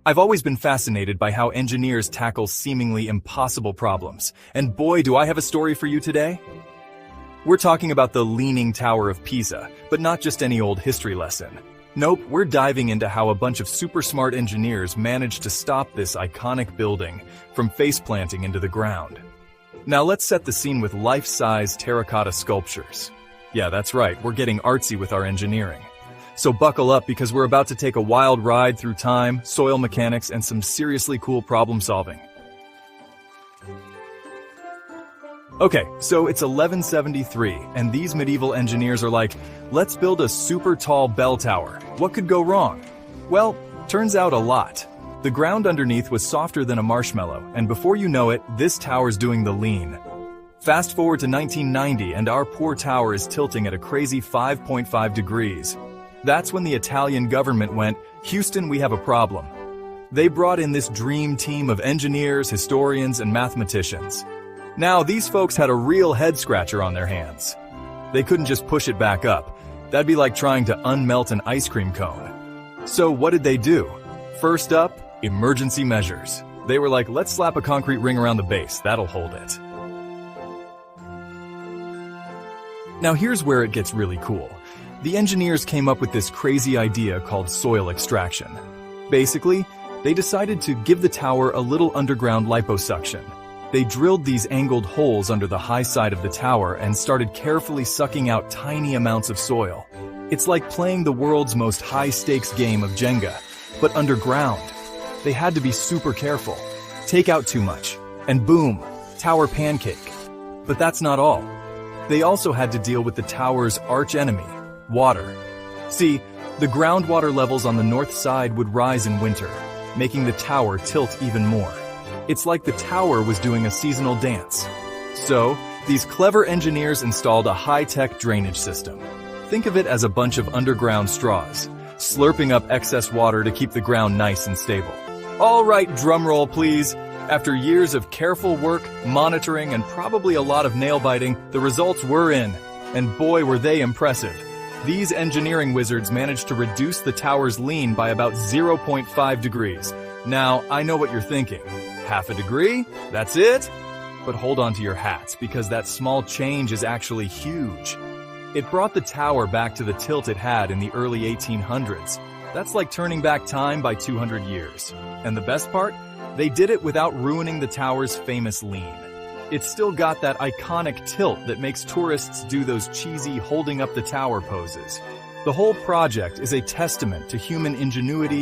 I've always been fascinated by how engineers tackle seemingly impossible problems, and boy, do I have a story for you today. We're talking about the Leaning Tower of Pisa, but not just any old history lesson. Nope, we're diving into how a bunch of super smart engineers managed to stop this iconic building from face-planting into the ground. Now let's set the scene with life-size terracotta sculptures. Yeah, that's right, we're getting artsy with our engineering. So buckle up because we're about to take a wild ride through time, soil mechanics, and some seriously cool problem solving. Okay, so it's 1173, and these medieval engineers are like, let's build a super tall bell tower. What could go wrong? Well, turns out a lot. The ground underneath was softer than a marshmallow, and before you know it, this tower's doing the lean. Fast forward to 1990, and our poor tower is tilting at a crazy 5.5 degrees. That's when the Italian government went, Houston, we have a problem. They brought in this dream team of engineers, historians, and mathematicians. Now, these folks had a real head-scratcher on their hands. They couldn't just push it back up. That'd be like trying to unmelt an ice cream cone. So what did they do? First up, emergency measures. They were like, let's slap a concrete ring around the base, that'll hold it. Now here's where it gets really cool. The engineers came up with this crazy idea called soil extraction. Basically, they decided to give the tower a little underground liposuction. They drilled these angled holes under the high side of the tower and started carefully sucking out tiny amounts of soil. It's like playing the world's most high-stakes game of Jenga, but underground. They had to be super careful. Take out too much, and boom, tower pancake. But that's not all. They also had to deal with the tower's arch-enemy, water. See, the groundwater levels on the north side would rise in winter, making the tower tilt even more. It's like the tower was doing a seasonal dance. So, these clever engineers installed a high-tech drainage system. Think of it as a bunch of underground straws, slurping up excess water to keep the ground nice and stable. All right, drumroll please. After years of careful work, monitoring, and probably a lot of nail-biting, the results were in. And boy, were they impressive. These engineering wizards managed to reduce the tower's lean by about 0.5 degrees. Now, I know what you're thinking. Half a degree? That's it? But hold on to your hats, because that small change is actually huge. It brought the tower back to the tilt it had in the early 1800s. That's like turning back time by 200 years. And the best part? They did it without ruining the tower's famous lean. It's still got that iconic tilt that makes tourists do those cheesy holding up the tower poses. The whole project is a testament to human ingenuity